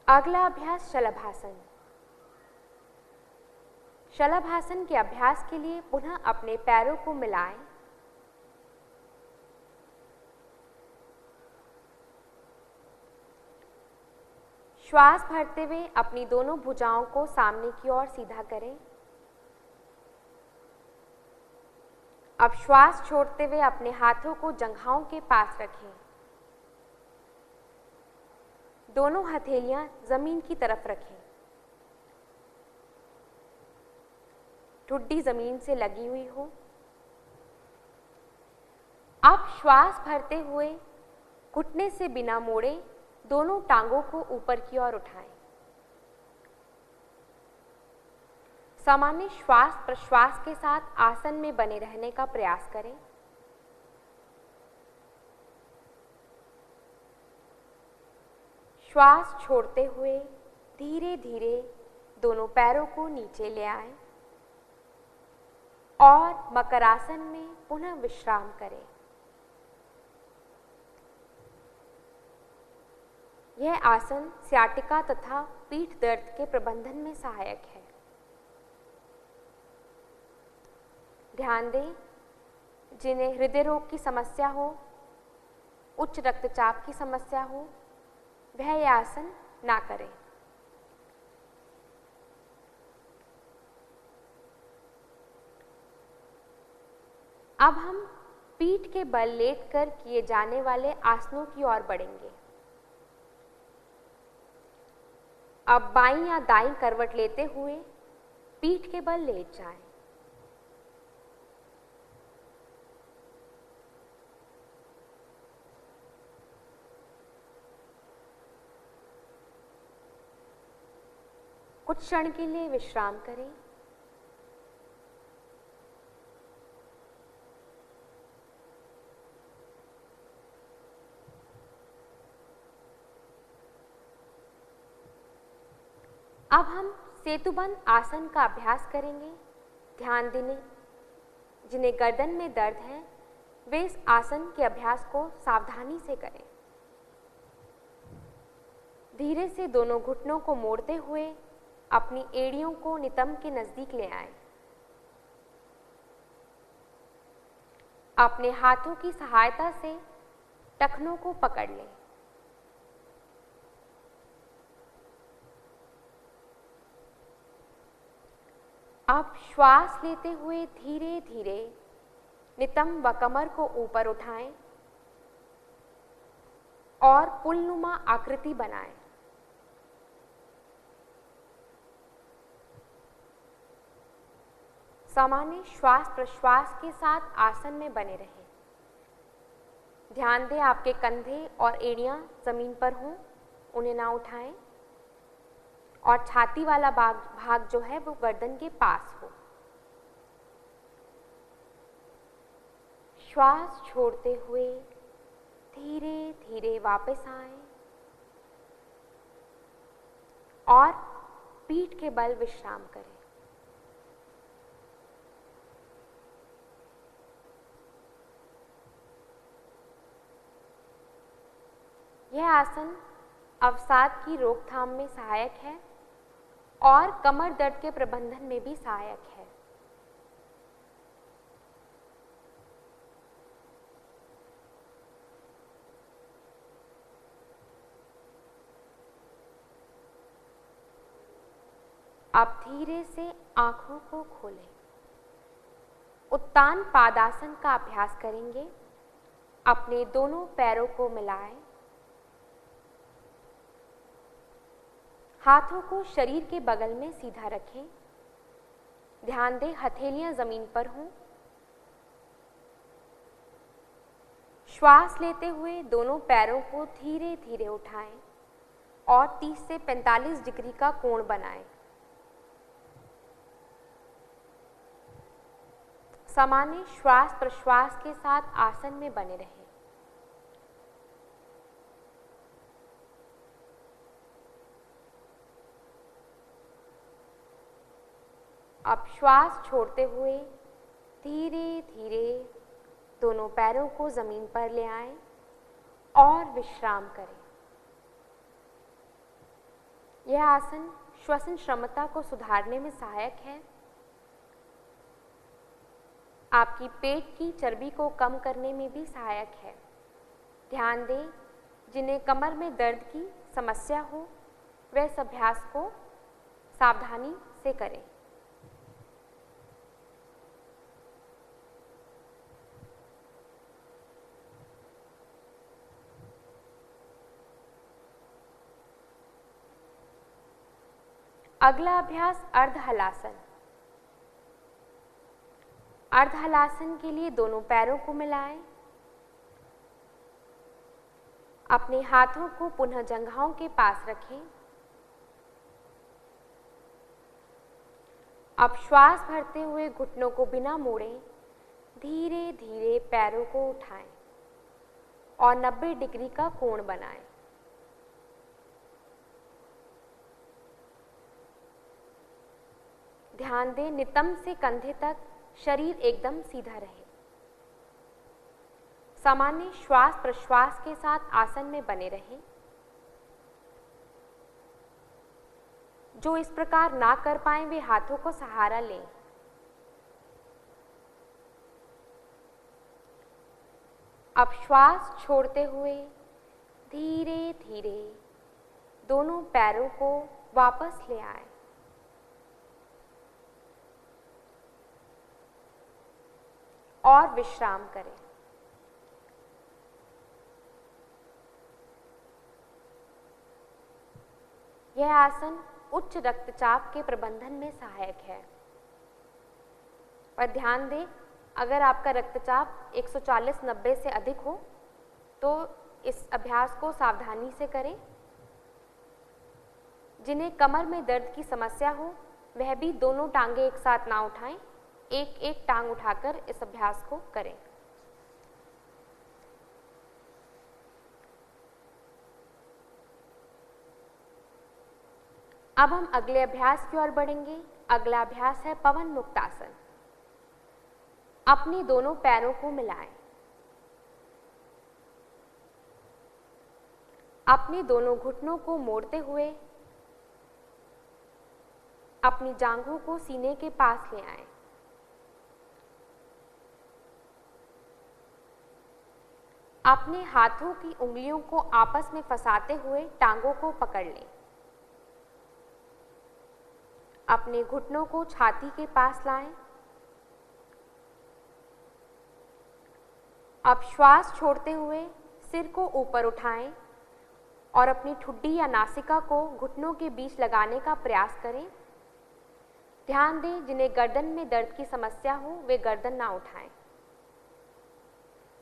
अगला अभ्यास शलभासन। शलभासन के अभ्यास के लिए पुनः अपने पैरों को मिलाएं। श्वास भरते हुए अपनी दोनों भुजाओं को सामने की ओर सीधा करें। अब श्वास छोड़ते हुए अपने हाथों को जंघाओं के पास रखें। दोनों हथेलियां जमीन की तरफ रखें। ठुड्डी जमीन से लगी हुई हो। अब श्वास भरते हुए घुटने से बिना मोड़े दोनों टांगों को ऊपर की ओर उठाएं। सामान्य श्वास प्रश्वास के साथ आसन में बने रहने का प्रयास करें। श्वास छोड़ते हुए धीरे धीरे दोनों पैरों को नीचे ले आएं और मकरासन में पुनः विश्राम करें। यह आसन सियाटिका तथा पीठ दर्द के प्रबंधन में सहायक है। ध्यान दें, जिन्हें हृदय रोग की समस्या हो, उच्च रक्तचाप की समस्या हो, वह यह आसन ना करें। अब हम पीठ के बल लेटकर किए जाने वाले आसनों की ओर बढ़ेंगे। अब बाईं या दाईं करवट लेते हुए पीठ के बल लेट जाएं। कुछ क्षण के लिए विश्राम करें। अब हम सेतुबंध आसन का अभ्यास करेंगे। ध्यान दें, जिन्हें गर्दन में दर्द है वे इस आसन के अभ्यास को सावधानी से करें। धीरे से दोनों घुटनों को मोड़ते हुए अपनी एड़ियों को नितंब के नजदीक ले आएं। अपने हाथों की सहायता से टखनों को पकड़ लें। अब श्वास लेते हुए धीरे धीरे नितंब व कमर को ऊपर उठाएं और पुलनुमा आकृति बनाएं। सामान्य श्वास प्रश्वास के साथ आसन में बने रहें। ध्यान दें, आपके कंधे और एड़ियां जमीन पर हों, उन्हें ना उठाएं और छाती वाला भाग जो है वो गर्दन के पास हो। श्वास छोड़ते हुए धीरे धीरे वापस आएं और पीठ के बल विश्राम करें। यह आसन अवसाद की रोकथाम में सहायक है और कमर दर्द के प्रबंधन में भी सहायक है। अब धीरे से आंखों को खोलें। उत्तान पादासन का अभ्यास करेंगे। अपने दोनों पैरों को मिलाएं। हाथों को शरीर के बगल में सीधा रखें। ध्यान दें, हथेलियां जमीन पर हों। श्वास लेते हुए दोनों पैरों को धीरे धीरे उठाएं और 30 से 45 डिग्री का कोण बनाएं। सामान्य श्वास प्रश्वास के साथ आसन में बने रहें। अब श्वास छोड़ते हुए धीरे धीरे दोनों पैरों को जमीन पर ले आएं और विश्राम करें। यह आसन श्वसन क्षमता को सुधारने में सहायक है। आपकी पेट की चर्बी को कम करने में भी सहायक है। ध्यान दें, जिन्हें कमर में दर्द की समस्या हो वे इस अभ्यास को सावधानी से करें। अगला अभ्यास अर्धहलासन। अर्धहलासन के लिए दोनों पैरों को मिलाएं। अपने हाथों को पुनः जंघाओं के पास रखें। अब श्वास भरते हुए घुटनों को बिना मोड़े धीरे धीरे पैरों को उठाएं और 90 डिग्री का कोण बनाएं। ध्यान दें नितंब से कंधे तक शरीर एकदम सीधा रहे। सामान्य श्वास प्रश्वास के साथ आसन में बने रहें। जो इस प्रकार ना कर पाएं वे हाथों को सहारा लें। अब श्वास छोड़ते हुए धीरे धीरे दोनों पैरों को वापस ले आए। और विश्राम करें। यह आसन उच्च रक्तचाप के प्रबंधन में सहायक है। और ध्यान दें, अगर आपका रक्तचाप 140/90 से अधिक हो तो इस अभ्यास को सावधानी से करें। जिन्हें कमर में दर्द की समस्या हो वह भी दोनों टांगे एक साथ ना उठाएं, एक एक टांग उठाकर इस अभ्यास को करें। अब हम अगले अभ्यास की ओर बढ़ेंगे। अगला अभ्यास है पवन मुक्त आसन। अपने दोनों पैरों को मिलाएं। अपने दोनों घुटनों को मोड़ते हुए अपनी जांघों को सीने के पास ले आएं। अपने हाथों की उंगलियों को आपस में फंसाते हुए टांगों को पकड़ लें। अपने घुटनों को छाती के पास लाएं। अब श्वास छोड़ते हुए सिर को ऊपर उठाएं और अपनी ठुड्डी या नासिका को घुटनों के बीच लगाने का प्रयास करें। ध्यान दें, जिन्हें गर्दन में दर्द की समस्या हो वे गर्दन ना उठाएं।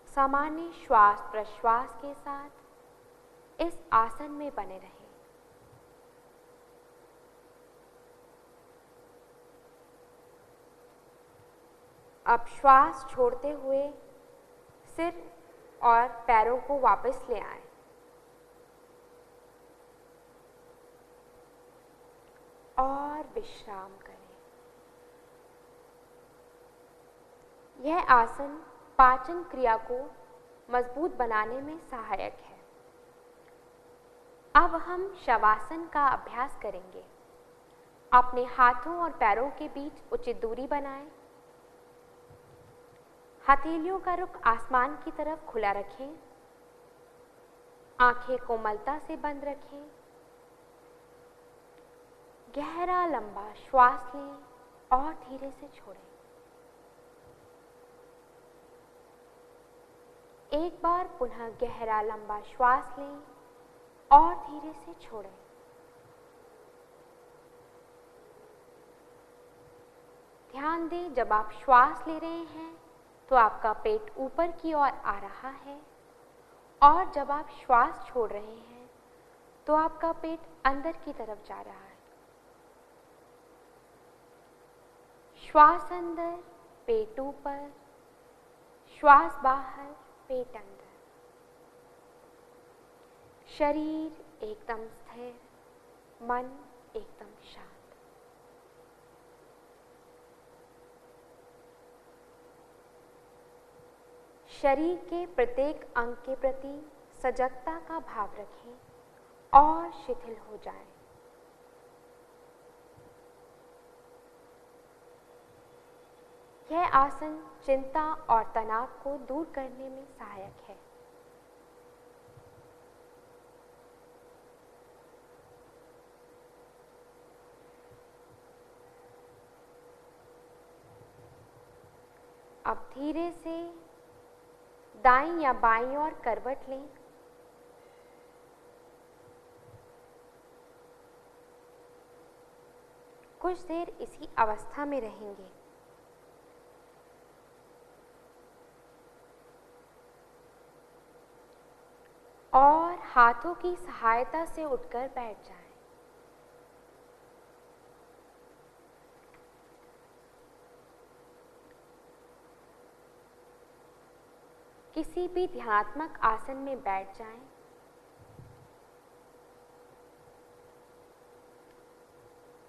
सामान्य श्वास प्रश्वास के साथ इस आसन में बने रहें। अब श्वास छोड़ते हुए सिर और पैरों को वापस ले आएं। और विश्राम करें। यह आसन पाचन क्रिया को मजबूत बनाने में सहायक है। अब हम शवासन का अभ्यास करेंगे। अपने हाथों और पैरों के बीच उचित दूरी बनाएं। हथेलियों का रुख आसमान की तरफ खुला रखें। आंखें कोमलता से बंद रखें। गहरा लंबा श्वास लें और धीरे से छोड़ें। एक बार पुनः गहरा लंबा श्वास लें और धीरे से छोड़ें। ध्यान दें, जब आप श्वास ले रहे हैं तो आपका पेट ऊपर की ओर आ रहा है और जब आप श्वास छोड़ रहे हैं तो आपका पेट अंदर की तरफ जा रहा है। श्वास अंदर, पेट ऊपर, श्वास बाहर, पेट अंदर। शरीर एकदम स्थिर, मन एकदम शांत। शरीर के प्रत्येक अंग के प्रति सजगता का भाव रखें और शिथिल हो जाएं। यह आसन चिंता और तनाव को दूर करने में सहायक है। अब धीरे से दाईं या बाईं ओर करवट लें। कुछ देर इसी अवस्था में रहेंगे। और हाथों की सहायता से उठकर बैठ जाएं। किसी भी ध्यानात्मक आसन में बैठ जाएं।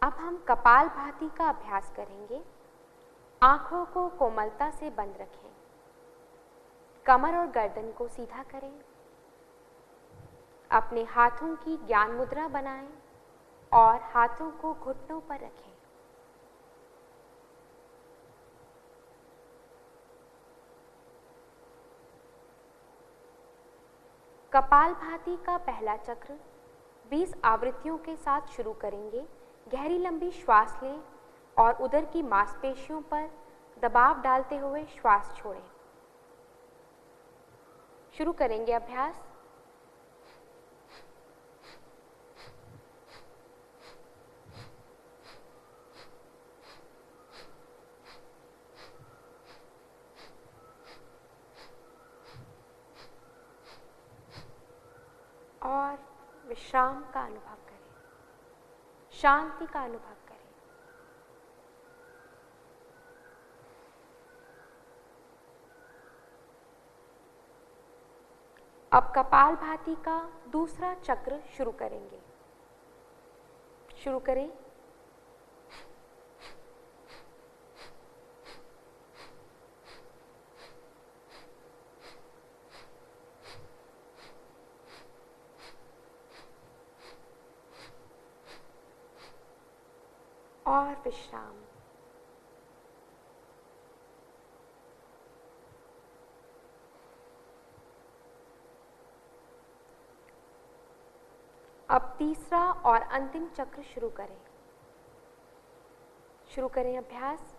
अब हम कपालभाति का अभ्यास करेंगे। आंखों को कोमलता से बंद रखें, कमर और गर्दन को सीधा करें, अपने हाथों की ज्ञान मुद्रा बनाएं और हाथों को घुटनों पर रखें। कपालभाति का पहला चक्र 20 आवृत्तियों के साथ शुरू करेंगे। गहरी लंबी श्वास लें और उदर की मांसपेशियों पर दबाव डालते हुए श्वास छोड़ें। शुरू करेंगे अभ्यास। और विश्राम का अनुभव करें, शांति का अनुभव करें। अब कपालभाति का दूसरा चक्र शुरू करेंगे। शुरू करें। और विश्राम। अब तीसरा और अंतिम चक्र शुरू करें। शुरू करें अभ्यास।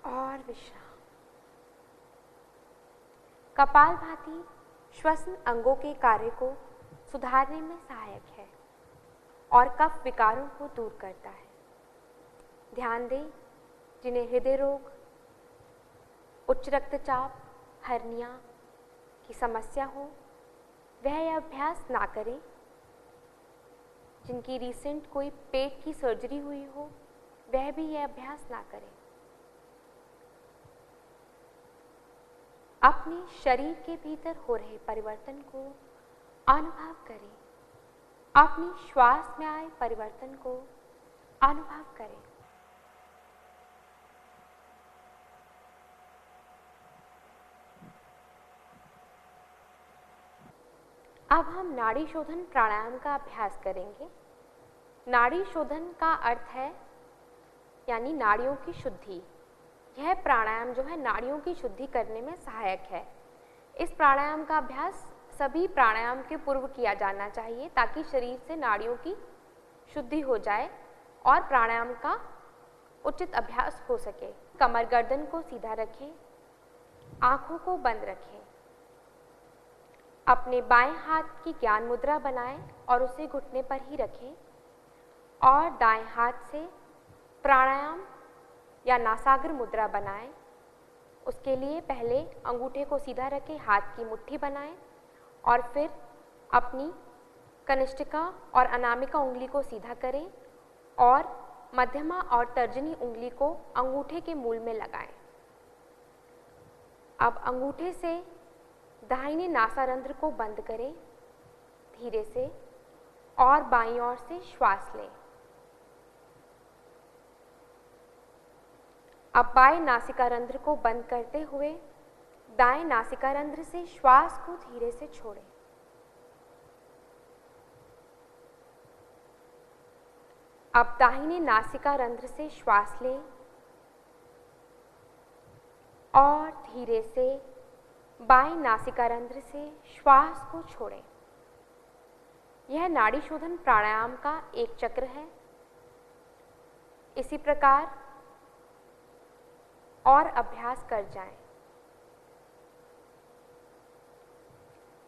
और विश्राम। कपालभाति श्वसन अंगों के कार्य को सुधारने में सहायक है और कफ विकारों को दूर करता है। ध्यान दें, जिन्हें हृदय रोग, उच्च रक्तचाप, हर्निया की समस्या हो, वह यह अभ्यास ना करें। जिनकी रिसेंट कोई पेट की सर्जरी हुई हो, वह भी यह अभ्यास ना करें। अपने शरीर के भीतर हो रहे परिवर्तन को अनुभव करें। अपनी श्वास में आए परिवर्तन को अनुभव करें। अब हम नाड़ी शोधन प्राणायाम का अभ्यास करेंगे। नाड़ी शोधन का अर्थ है यानी नाड़ियों की शुद्धि। यह प्राणायाम जो है नाड़ियों की शुद्धि करने में सहायक है। इस प्राणायाम का अभ्यास सभी प्राणायाम के पूर्व किया जाना चाहिए ताकि शरीर से नाड़ियों की शुद्धि हो जाए और प्राणायाम का उचित अभ्यास हो सके। कमर गर्दन को सीधा रखें, आंखों को बंद रखें, अपने बाएं हाथ की ज्ञान मुद्रा बनाएं और उसे घुटने पर ही रखें और दाएं हाथ से प्राणायाम या नासाग्र मुद्रा बनाएं। उसके लिए पहले अंगूठे को सीधा रखें, हाथ की मुट्ठी बनाएं और फिर अपनी कनिष्ठिका और अनामिका उंगली को सीधा करें और मध्यमा और तर्जनी उंगली को अंगूठे के मूल में लगाएं। अब अंगूठे से दाहिने नासारंध्र को बंद करें धीरे से और बाईं ओर से श्वास लें। अब बाएं नासिकारंध्र को बंद करते हुए दाएं नासिकारंध्र से श्वास को धीरे से छोड़ें। अब दाहिने नासिकारंध्र से श्वास लें और धीरे से बाएं नासिकारंध्र से श्वास को छोड़ें। यह नाड़ी शोधन प्राणायाम का एक चक्र है। इसी प्रकार और अभ्यास कर जाएं।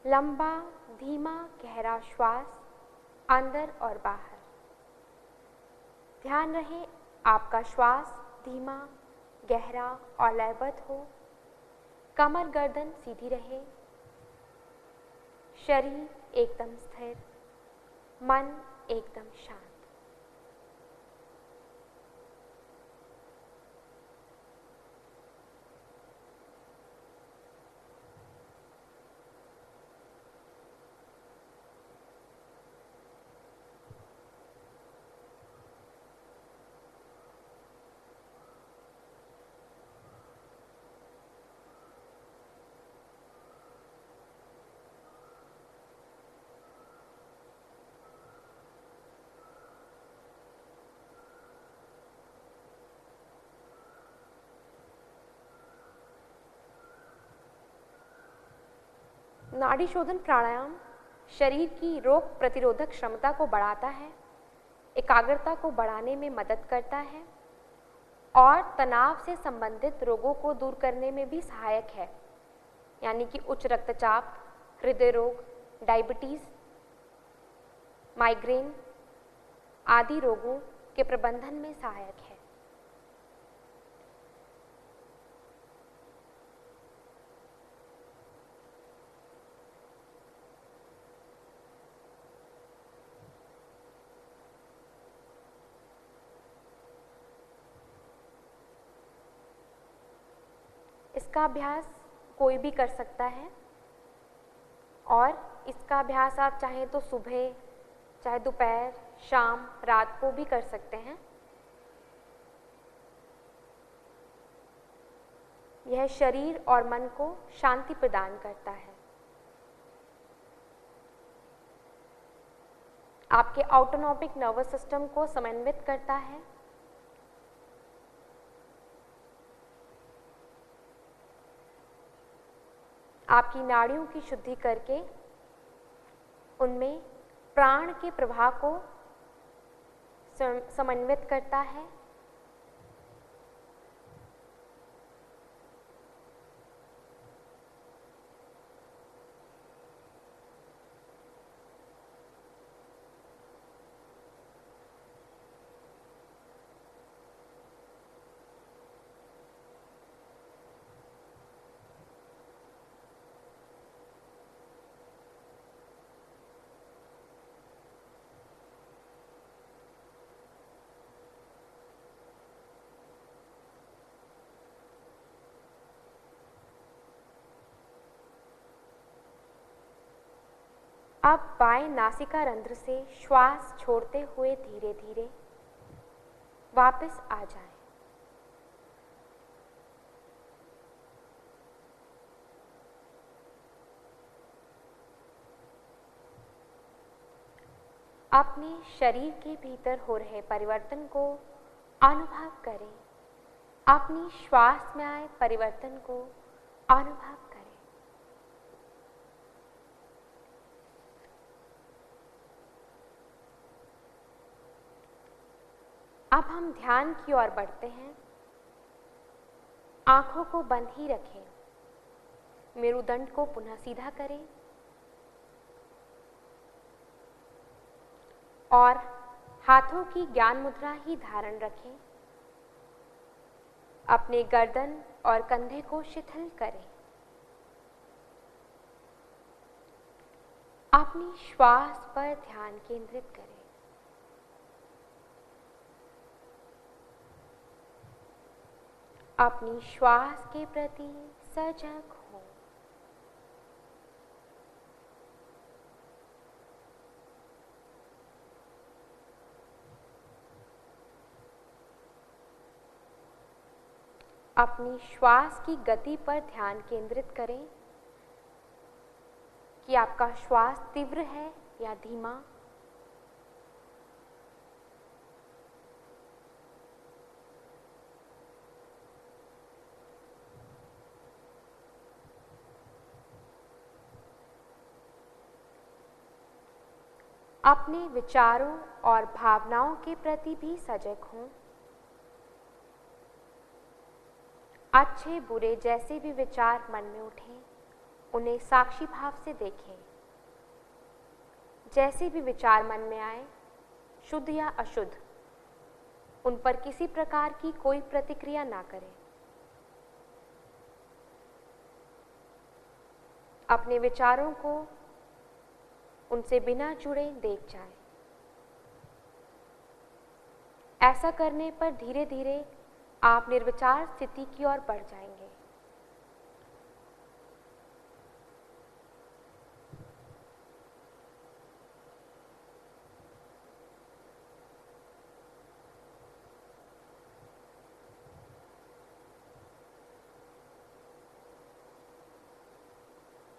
लंबा धीमा गहरा श्वास अंदर और बाहर। ध्यान रहे आपका श्वास धीमा, गहरा और लयबद्ध हो। कमर गर्दन सीधी रहे, शरीर एकदम स्थिर, मन एकदम शांत। नाड़ी शोधन प्राणायाम शरीर की रोग प्रतिरोधक क्षमता को बढ़ाता है, एकाग्रता को बढ़ाने में मदद करता है और तनाव से संबंधित रोगों को दूर करने में भी सहायक है, यानी कि उच्च रक्तचाप, हृदय रोग, डायबिटीज, माइग्रेन आदि रोगों के प्रबंधन में सहायक है। इसका अभ्यास कोई भी कर सकता है और इसका अभ्यास आप चाहें तो सुबह, चाहे दोपहर, शाम, रात को भी कर सकते हैं। यह शरीर और मन को शांति प्रदान करता है। आपके ऑटोनॉमिक नर्वस सिस्टम को समन्वित करता है। आपकी नाड़ियों की शुद्धि करके उनमें प्राण के प्रवाह को समन्वित करता है। अब बाएं नासिका रंध्र से श्वास छोड़ते हुए धीरे धीरे वापस आ जाएं। अपने शरीर के भीतर हो रहे परिवर्तन को अनुभव करें। अपनी श्वास में आए परिवर्तन को अनुभव करें। अब हम ध्यान की ओर बढ़ते हैं। आंखों को बंद ही रखें। मेरुदंड को पुनः सीधा करें और हाथों की ज्ञान मुद्रा ही धारण रखें। अपने गर्दन और कंधे को शिथिल करें। अपनी श्वास पर ध्यान केंद्रित करें। अपनी श्वास के प्रति सजग हो। अपनी श्वास की गति पर ध्यान केंद्रित करें कि आपका श्वास तीव्र है या धीमा। अपने विचारों और भावनाओं के प्रति भी सजग हों। अच्छे बुरे जैसे भी विचार मन में उठें, उन्हें साक्षी भाव से देखें। जैसे भी विचार मन में आए, शुद्ध या अशुद्ध, उन पर किसी प्रकार की कोई प्रतिक्रिया ना करें। अपने विचारों को उनसे बिना जुड़े देख जाएं। ऐसा करने पर धीरे धीरे आप निर्विचार स्थिति की ओर बढ़ जाएंगे।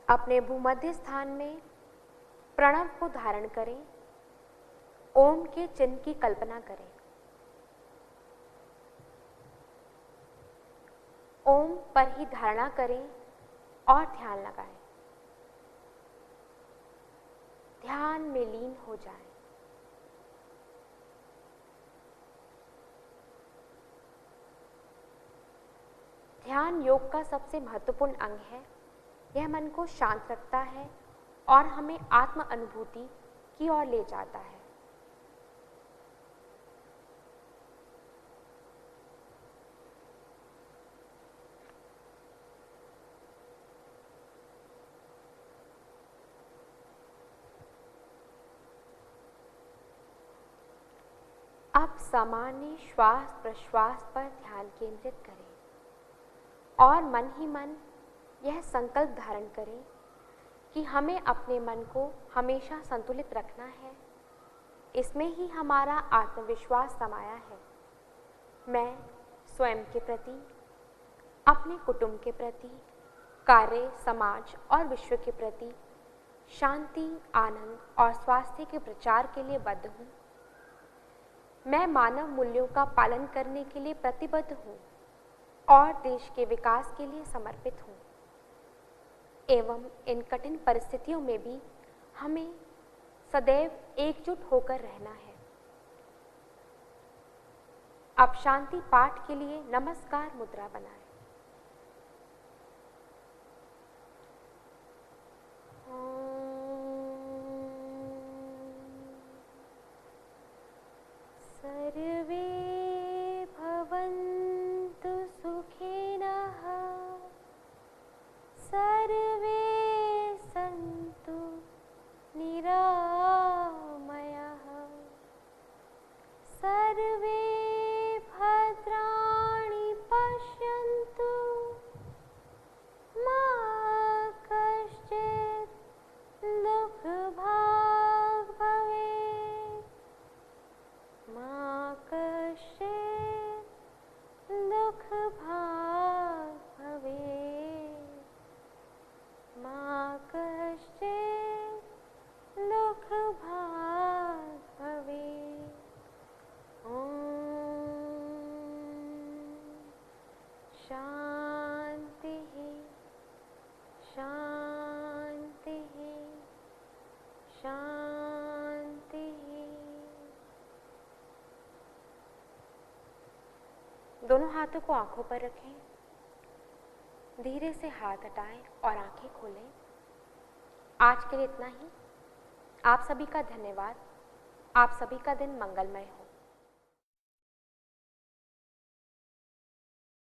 अपने भूमध्य स्थान में प्रणव को धारण करें। ओम के चिन्ह की कल्पना करें। ओम पर ही धारणा करें और ध्यान लगाएं। ध्यान में लीन हो जाएं। ध्यान योग का सबसे महत्वपूर्ण अंग है। यह मन को शांत रखता है और हमें आत्म अनुभूति की ओर ले जाता है। अब सामान्य श्वास प्रश्वास पर ध्यान केंद्रित करें और मन ही मन यह संकल्प धारण करें कि हमें अपने मन को हमेशा संतुलित रखना है। इसमें ही हमारा आत्मविश्वास समाया है। मैं स्वयं के प्रति, अपने कुटुंब के प्रति, कार्य, समाज और विश्व के प्रति शांति, आनंद और स्वास्थ्य के प्रचार के लिए बद्ध हूँ। मैं मानव मूल्यों का पालन करने के लिए प्रतिबद्ध हूँ और देश के विकास के लिए समर्पित हूँ। एवं इन कठिन परिस्थितियों में भी हमें सदैव एकजुट होकर रहना है। अब शांति पाठ के लिए नमस्कार मुद्रा बनाएं। सर्वे भवन्तु सुखिनः, सर्वे सन्तु निरामयाः, सर्वे भद्राणि पश्यन्तु, मा कश्चित् दुःखभाग् भवेत्, मा कश्चित् दुःखभाग् भवेत्, मा कश्चित् दुःखभाग् भवेत्। ॐ शान्तिः शान्तिः शान्तिः। दोनों हाथों को आंखों पर रखें। धीरे से हाथ हटाएं और आंखें खोलें। आज के लिए इतना ही। आप सभी का धन्यवाद। आप सभी का दिन मंगलमय हो।